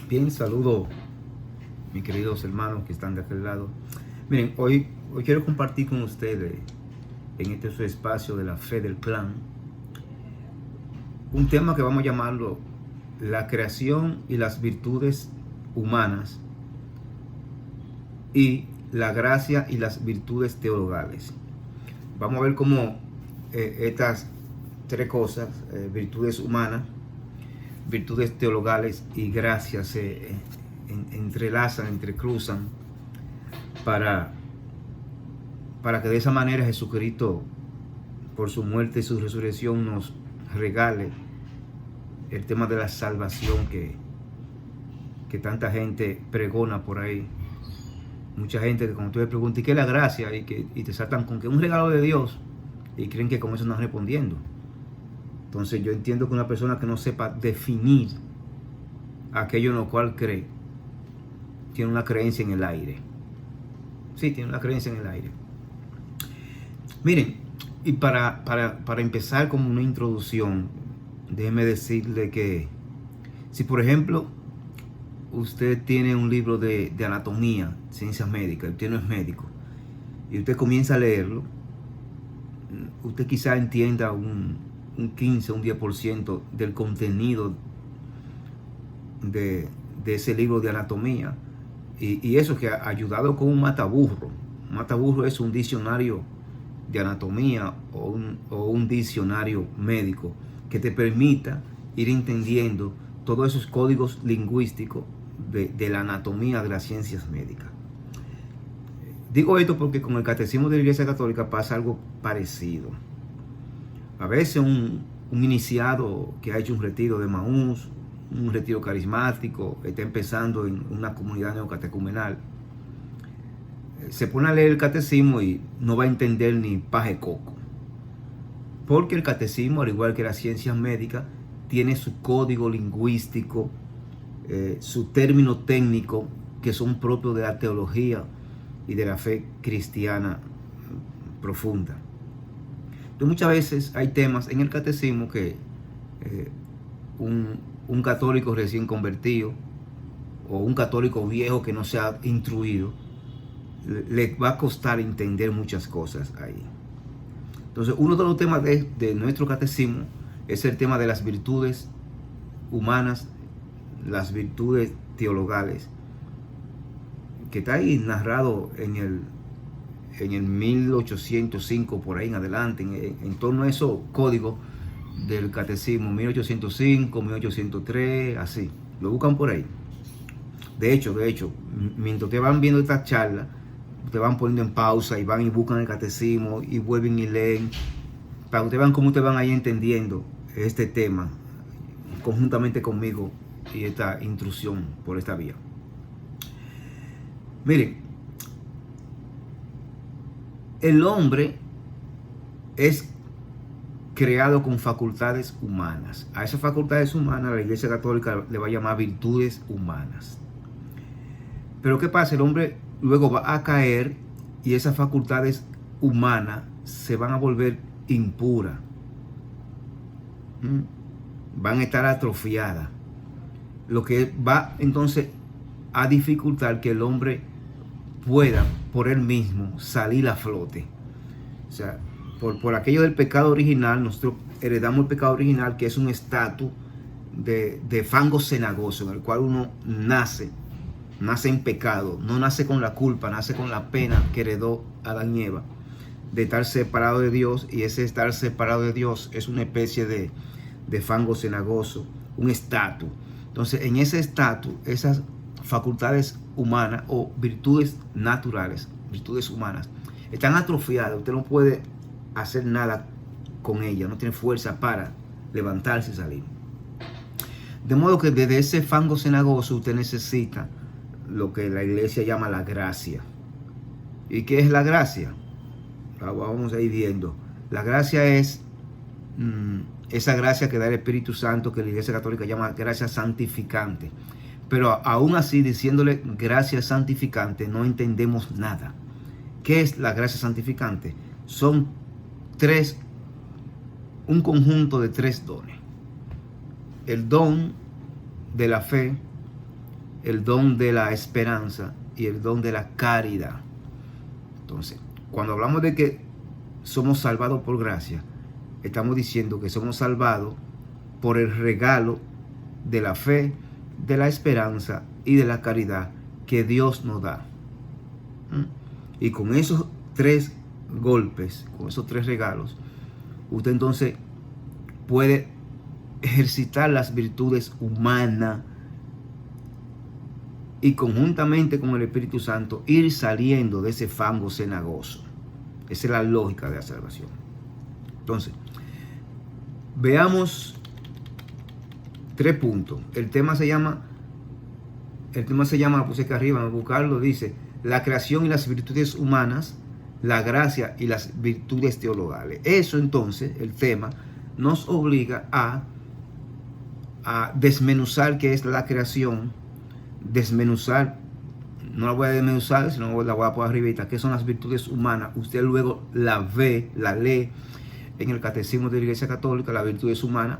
Bien, saludo mis queridos hermanos que están de aquel lado. Miren, hoy quiero compartir con ustedes en este su espacio de la fe del clan un tema que vamos a llamarlo la creación y las virtudes humanas y la gracia y las virtudes teologales. Vamos a ver cómo estas tres cosas, virtudes humanas, virtudes teologales y gracias se entrelazan, entrecruzan para que de esa manera Jesucristo, por su muerte y su resurrección, nos regale el tema de la salvación que tanta gente pregona por ahí. Mucha gente que cuando tú le preguntas, ¿y qué es la gracia? Y te saltan con que es un regalo de Dios y creen que con eso están respondiendo. Entonces yo entiendo que una persona que no sepa definir aquello en lo cual cree, tiene una creencia en el aire. Sí, tiene una creencia en el aire. Miren, y para empezar como una introducción, déjeme decirle que si por ejemplo usted tiene un libro de anatomía, ciencias médicas, usted no es médico, y usted comienza a leerlo, usted quizá entienda un 15, un 10% del contenido de ese libro de anatomía. Y eso que ha ayudado con un mataburro. Un mataburro es un diccionario de anatomía o un diccionario médico que te permita ir entendiendo todos esos códigos lingüísticos de la anatomía de las ciencias médicas. Digo esto porque con el catecismo de la Iglesia Católica pasa algo parecido. A veces un iniciado que ha hecho un retiro de Maús, un retiro carismático, está empezando en una comunidad neocatecumenal, se pone a leer el catecismo y no va a entender ni paje coco. Porque el catecismo, al igual que las ciencias médicas, tiene su código lingüístico, su término técnico, que son propios de la teología y de la fe cristiana profunda. Entonces muchas veces hay temas en el catecismo que un católico recién convertido o un católico viejo que no se ha instruido le va a costar entender muchas cosas ahí. Entonces uno de los temas de nuestro catecismo es el tema de las virtudes humanas, las virtudes teologales, que está ahí narrado en el 1805 por ahí en adelante, en torno a esos códigos del catecismo, 1805, 1803, así, lo buscan por ahí. De hecho, mientras ustedes van viendo esta charla, ustedes van poniendo en pausa y van y buscan el catecismo y vuelven y leen, para que ustedes vean cómo ustedes van ahí entendiendo este tema conjuntamente conmigo y esta intrusión por esta vía. Miren, el hombre es creado con facultades humanas. A esas facultades humanas la Iglesia Católica le va a llamar virtudes humanas. Pero ¿qué pasa? El hombre luego va a caer y esas facultades humanas se van a volver impuras. Van a estar atrofiadas. Lo que va entonces a dificultar que el hombre pueda por él mismo salir a flote. O sea, por aquello del pecado original, nosotros heredamos el pecado original, que es un estatus de fango cenagoso, en el cual uno nace en pecado, no nace con la culpa, nace con la pena que heredó Adán y Eva, de estar separado de Dios, y ese estar separado de Dios es una especie de fango cenagoso, un estatus. Entonces, en ese estatus, esas facultades humanas o virtudes naturales, virtudes humanas, están atrofiadas. Usted no puede hacer nada con ellas, no tiene fuerza para levantarse y salir. De modo que desde ese fango cenagoso usted necesita lo que la iglesia llama la gracia. ¿Y qué es la gracia? Vamos a ir viendo. La gracia es esa gracia que da el Espíritu Santo, que la Iglesia Católica llama gracia santificante. Pero aún así, diciéndole gracia santificante, no entendemos nada. ¿Qué es la gracia santificante? Son un conjunto de tres dones. El don de la fe, el don de la esperanza y el don de la caridad. Entonces, cuando hablamos de que somos salvados por gracia, estamos diciendo que somos salvados por el regalo de la fe, de la esperanza y de la caridad que Dios nos da. Y con esos 3 golpes, con esos 3 regalos, usted entonces puede ejercitar las virtudes humanas y conjuntamente con el Espíritu Santo ir saliendo de ese fango cenagoso. Esa es la lógica de la salvación. Entonces, veamos 3 puntos. El tema se llama, lo puse acá arriba, a buscarlo, dice: la creación y las virtudes humanas, la gracia y las virtudes teologales. Eso entonces, el tema, nos obliga a desmenuzar qué es la creación, desmenuzar, no la voy a desmenuzar, sino la voy a poner arribita, qué son las virtudes humanas. Usted luego la ve, la lee en el Catecismo de la Iglesia Católica, las virtudes humanas,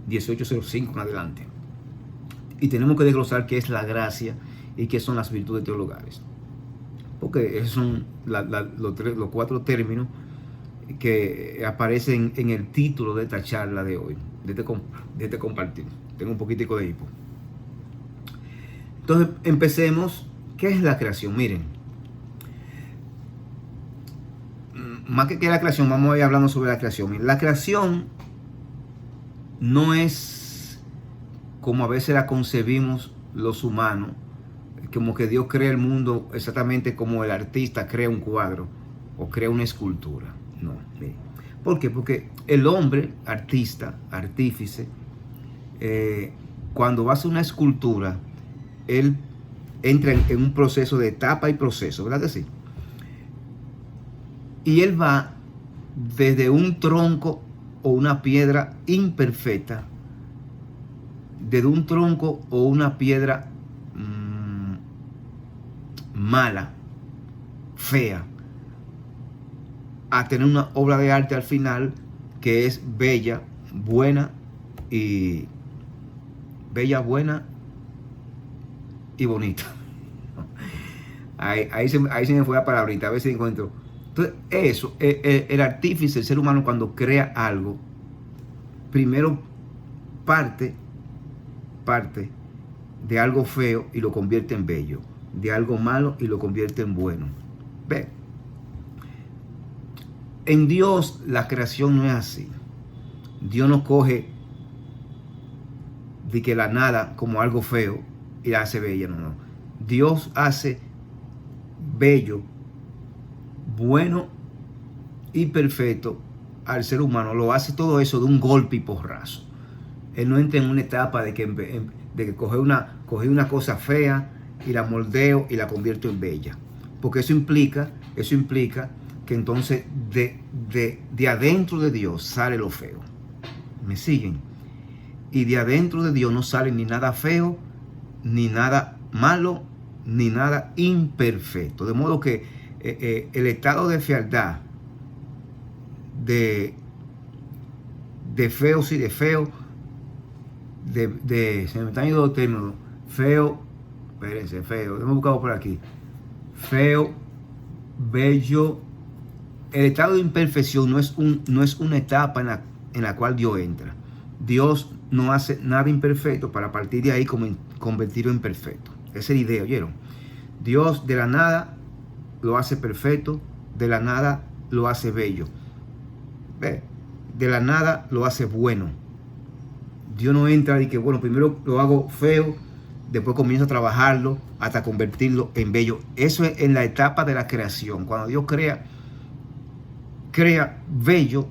1805 en adelante. Y tenemos que desglosar qué es la gracia y qué son las virtudes teologales. Porque esos son los 4 términos que aparecen en el título de esta charla de hoy, de este compartir. Tengo un poquitico de hipo. Entonces, empecemos. ¿Qué es la creación? Miren, más que la creación, vamos a ir hablando sobre la creación. La creación no es como a veces la concebimos los humanos, como que Dios crea el mundo exactamente como el artista crea un cuadro o crea una escultura. No. ¿Por qué? Porque el hombre, artista, artífice, cuando va a hacer una escultura, él entra en un proceso de etapa y proceso, ¿verdad que sí? Y él va desde un tronco o una piedra imperfecta, desde un tronco o una piedra mala, fea, a tener una obra de arte al final que es bella, buena y bonita. Ahí se me fue la palabrita, a ver si encuentro. Entonces, eso, el artífice, el ser humano, cuando crea algo, primero parte de algo feo y lo convierte en bello, de algo malo y lo convierte en bueno. Ve, en Dios la creación no es así. Dios no coge de que la nada como algo feo y la hace bella, no. Dios hace bello, bueno y perfecto al ser humano. Lo hace todo eso de un golpe y porrazo. Él no entra en una etapa de que coge una cosa fea y la moldeo y la convierto en bella. Porque eso implica que entonces de adentro de Dios sale lo feo. ¿Me siguen? Y de adentro de Dios no sale ni nada feo, ni nada malo, ni nada imperfecto. De modo que el estado de fealdad, de feo, sí, de feo, se me están yendo los términos, feo, espérense, feo, hemos buscado por aquí, feo, bello. El estado de imperfección no es una etapa en la cual Dios entra. Dios no hace nada imperfecto para partir de ahí convertirlo en perfecto. Esa es la idea, ¿oyeron? Dios de la nada lo hace perfecto, de la nada lo hace bello. ¿Ve? De la nada lo hace bueno. Dios no entra y que, bueno, primero lo hago feo, después comienzo a trabajarlo hasta convertirlo en bello. Eso es en la etapa de la creación. Cuando Dios crea bello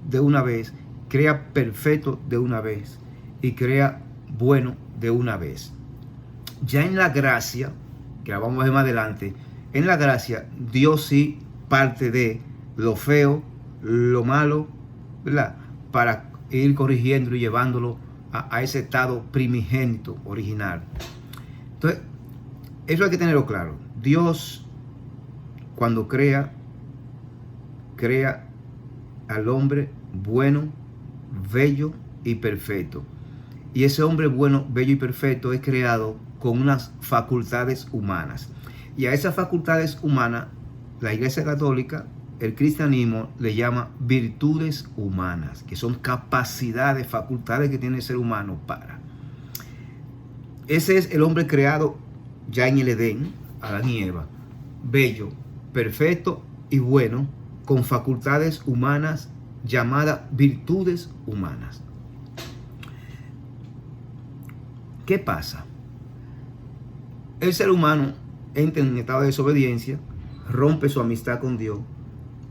de una vez, crea perfecto de una vez y crea bueno de una vez. Ya en la gracia, que la vamos a ver más adelante, en la gracia Dios sí parte de lo feo, lo malo, ¿verdad? Para ir corrigiendo y llevándolo a ese estado primigénito, original. Entonces, eso hay que tenerlo claro. Dios, cuando crea al hombre bueno, bello y perfecto. Y ese hombre bueno, bello y perfecto es creado con unas facultades humanas. Y a esas facultades humanas, la Iglesia Católica, el cristianismo le llama virtudes humanas, que son capacidades, facultades que tiene el ser humano para. Ese es el hombre creado ya en el Edén, Adán y Eva, bello, perfecto y bueno, con facultades humanas llamadas virtudes humanas. ¿Qué pasa? El ser humano entra en un estado de desobediencia, rompe su amistad con Dios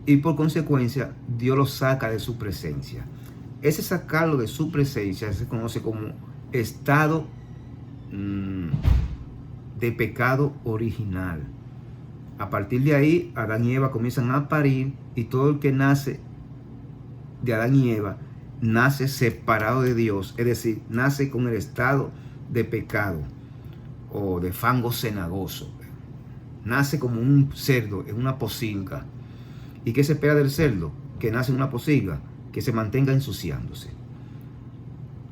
y por consecuencia Dios lo saca de su presencia. Ese sacarlo de su presencia se conoce como estado de pecado original. A partir de ahí, Adán y Eva comienzan a parir y todo el que nace de Adán y Eva nace separado de Dios, es decir, nace con el estado de pecado o de fango cenagoso. Nace como un cerdo en una pocilga. ¿Y qué se espera del cerdo? Que nace en una pocilga, que se mantenga ensuciándose.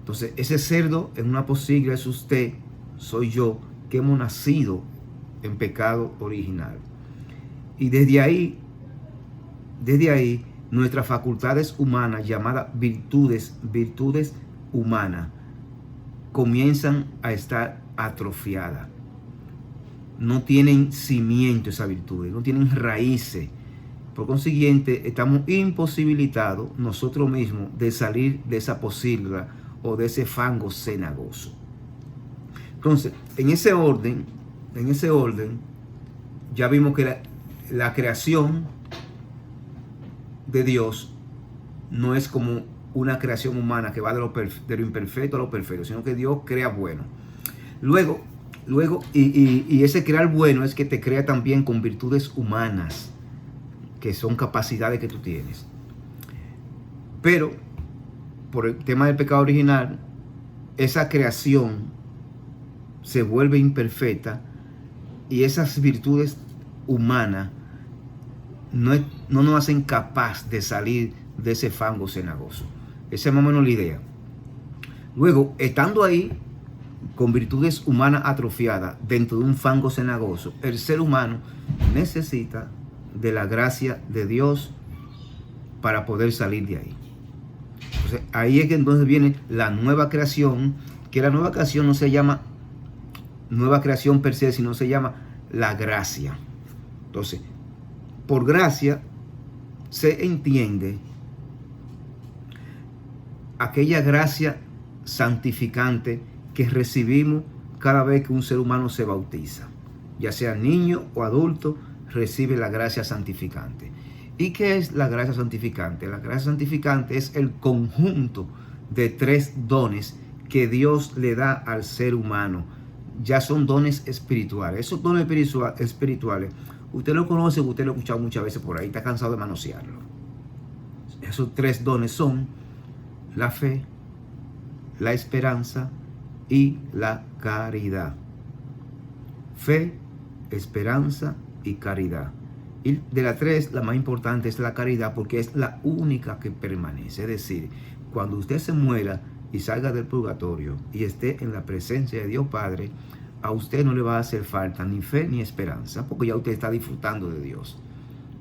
Entonces, ese cerdo en una pocilga es usted, soy yo, que hemos nacido en pecado original. Y desde ahí, nuestras facultades humanas, llamadas virtudes humanas, comienzan a estar atrofiadas. No tienen cimiento esas virtudes, no tienen raíces. Por consiguiente, estamos imposibilitados nosotros mismos de salir de esa pocilga o de ese fango cenagoso. Entonces, en ese orden, ya vimos que la creación de Dios no es como una creación humana que va de lo imperfecto a lo perfecto, sino que Dios crea bueno. Luego, y ese crear bueno es que te crea también con virtudes humanas, que son capacidades que tú tienes. Pero, por el tema del pecado original, esa creación se vuelve imperfecta y esas virtudes humanas no nos hacen capaz de salir de ese fango cenagoso. Esa es más o menos la idea. Luego, estando ahí, con virtudes humanas atrofiadas dentro de un fango cenagoso, el ser humano necesita de la gracia de Dios para poder salir de ahí. Entonces, ahí es que entonces viene la nueva creación, que la nueva creación no se llama nueva creación per se, sino se llama la gracia. Entonces, por gracia se entiende aquella gracia santificante que recibimos cada vez que un ser humano se bautiza, ya sea niño o adulto, recibe la gracia santificante. ¿Y qué es la gracia santificante? La gracia santificante es el conjunto de 3 dones que Dios le da al ser humano. Ya son dones espirituales. Esos dones espirituales, usted lo conoce, usted lo ha escuchado muchas veces por ahí, está cansado de manosearlo. Esos 3 dones son la fe, la esperanza y la caridad. Fe, esperanza y caridad. Y de las 3, la más importante es la caridad, porque es la única que permanece. Es decir, cuando usted se muera y salga del purgatorio y esté en la presencia de Dios Padre, a usted no le va a hacer falta ni fe ni esperanza, porque ya usted está disfrutando de Dios.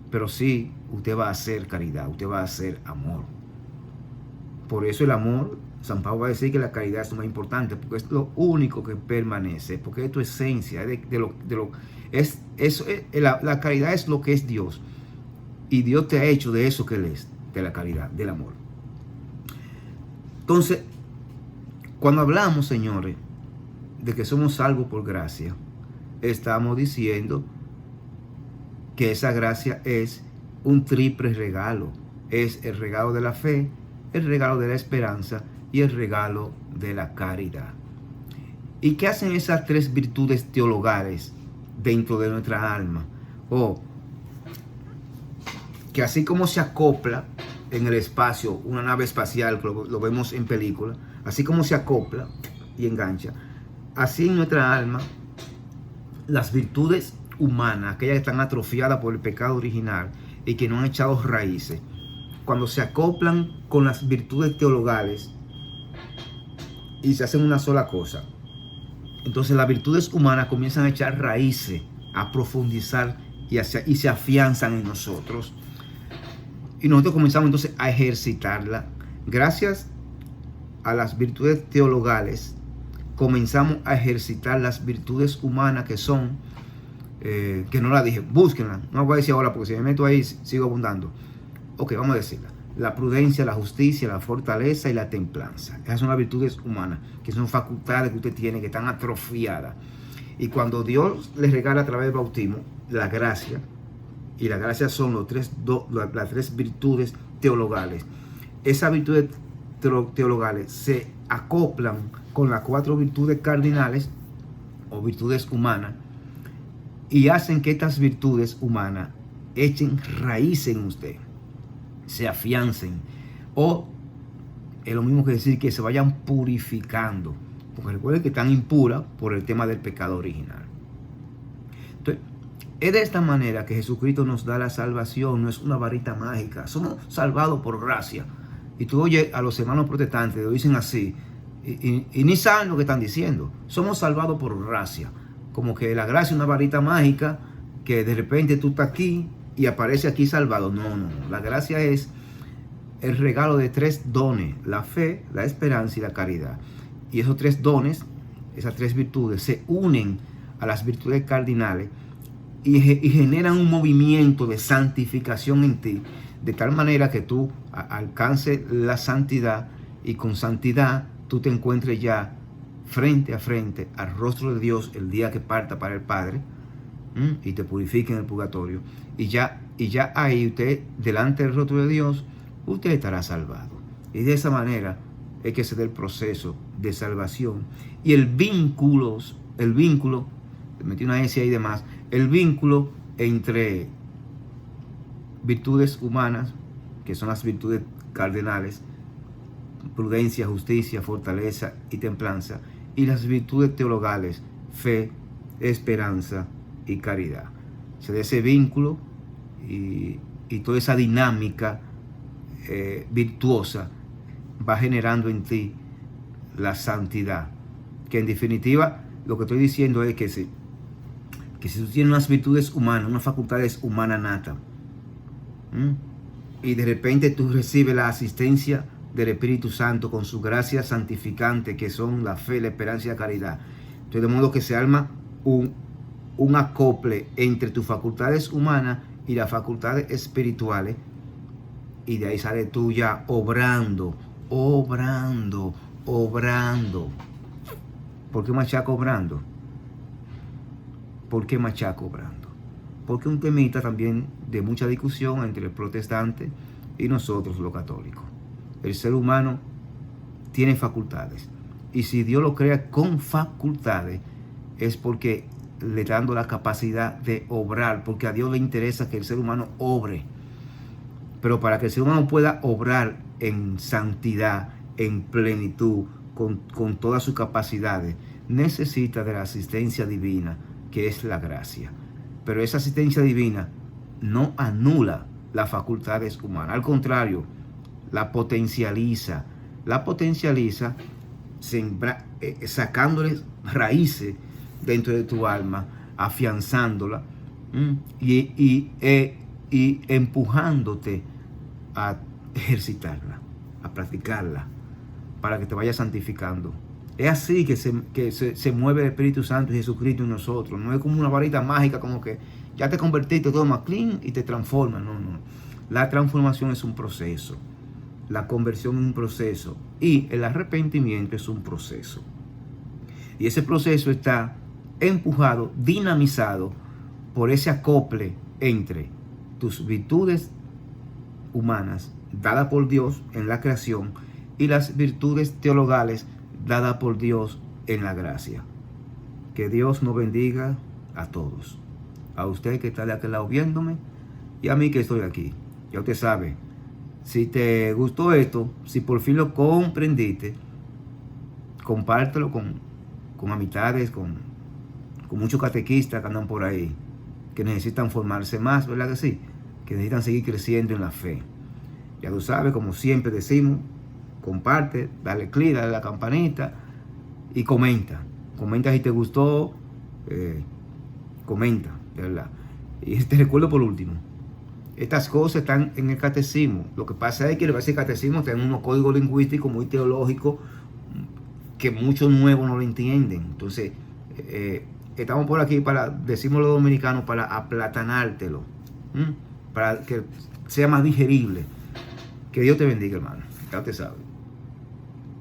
Pero sí, usted va a hacer caridad, usted va a hacer amor. Por eso el amor, San Pablo va a decir que la caridad es lo más importante, porque es lo único que permanece, porque es tu esencia, la caridad es lo que es Dios, y Dios te ha hecho de eso que Él es, de la caridad, del amor. Entonces, cuando hablamos, señores, de que somos salvos por gracia, estamos diciendo que esa gracia es un triple regalo. Es el regalo de la fe, el regalo de la esperanza y el regalo de la caridad. ¿Y qué hacen esas 3 virtudes teologales dentro de nuestra alma? Que así como se acopla en el espacio una nave espacial, que lo vemos en película, así como se acopla y engancha, así en nuestra alma, las virtudes humanas, aquellas que están atrofiadas por el pecado original y que no han echado raíces, cuando se acoplan con las virtudes teologales, y se hacen una sola cosa. Entonces las virtudes humanas comienzan a echar raíces, a profundizar y se afianzan en nosotros. Y nosotros comenzamos entonces a ejercitarla. Gracias a las virtudes teologales, comenzamos a ejercitar las virtudes humanas que son, que no la dije, búsquenla. No voy a decir ahora porque si me meto ahí sigo abundando. Ok, vamos a decirla. La prudencia, la justicia, la fortaleza y la templanza. Esas son las virtudes humanas, que son facultades que usted tiene, que están atrofiadas. Y cuando Dios les regala a través del bautismo la gracia, y la gracia son las tres virtudes teologales. Esas virtudes teologales se acoplan con las 4 virtudes cardinales o virtudes humanas y hacen que estas virtudes humanas echen raíces en usted, se afiancen, o es lo mismo que decir que se vayan purificando, porque recuerden que están impuras por el tema del pecado original. Entonces, es de esta manera que Jesucristo nos da la salvación, no es una varita mágica, somos salvados por gracia. Y tú oyes a los hermanos protestantes, lo dicen así, y ni saben lo que están diciendo. Somos salvados por gracia, como que la gracia es una varita mágica, que de repente tú estás aquí y aparece aquí salvado. No, la gracia es el regalo de 3 dones, la fe, la esperanza y la caridad. Y esos 3 dones, esas 3 virtudes, se unen a las virtudes cardinales y generan un movimiento de santificación en ti, de tal manera que tú alcances la santidad, y con santidad tú te encuentres ya frente a frente al rostro de Dios el día que parta para el Padre, y te purifique en el purgatorio, y ya ahí usted, delante del rostro de Dios, usted estará salvado. Y de esa manera es que se da el proceso de salvación. Y el vínculo, metí una S ahí y demás, el vínculo entre virtudes humanas, que son las virtudes cardinales, prudencia, justicia, fortaleza y templanza, y las virtudes teologales, fe, esperanza y caridad. Se da ese vínculo y toda esa dinámica virtuosa va generando en ti la santidad, que en definitiva lo que estoy diciendo es que si tú tienes unas virtudes humanas, unas facultades humanas natas, y de repente tú recibes la asistencia del Espíritu Santo con su gracia santificante, que son la fe, la esperanza y la caridad, entonces de modo que se arma un acople entre tus facultades humanas y las facultades espirituales, y de ahí sale tú ya obrando. ¿Por qué machaco obrando? ¿Por qué machaco obrando? Porque es un temita también de mucha discusión entre el protestante y nosotros los católicos. El ser humano tiene facultades, y si Dios lo crea con facultades es porque le está dando la capacidad de obrar, porque a Dios le interesa que el ser humano obre. Pero para que el ser humano pueda obrar en santidad, en plenitud, con todas sus capacidades, necesita de la asistencia divina, que es la gracia. Pero esa asistencia divina no anula las facultades humanas, al contrario, la potencializa, sacándoles raíces dentro de tu alma, afianzándola, y empujándote a ejercitarla, a practicarla, para que te vayas santificando. Es así que se mueve el Espíritu Santo y Jesucristo en nosotros. No es como una varita mágica, como que ya te convertiste, todo más clean y te transforma. No. La transformación es un proceso. La conversión es un proceso. Y el arrepentimiento es un proceso. Y ese proceso está empujado, dinamizado por ese acople entre tus virtudes humanas dadas por Dios en la creación y las virtudes teologales dadas por Dios en la gracia. Que Dios nos bendiga a todos. A usted que está de aquel lado viéndome y a mí que estoy aquí. Ya usted sabe, si te gustó esto, si por fin lo comprendiste, compártelo con amistades, con muchos catequistas que andan por ahí, que necesitan formarse más, ¿verdad que sí? Que necesitan seguir creciendo en la fe. Ya tú sabes, como siempre decimos, comparte, dale clic, dale a la campanita, y comenta si te gustó, comenta, de verdad. Y te recuerdo por último, estas cosas están en el catecismo. Lo que pasa es que el catecismo tiene unos códigos lingüísticos muy teológicos que muchos nuevos no lo entienden. Entonces, estamos por aquí para, decimos los dominicanos, para aplatanártelo, para que sea más digerible. Que Dios te bendiga, hermano. Ya te sabes.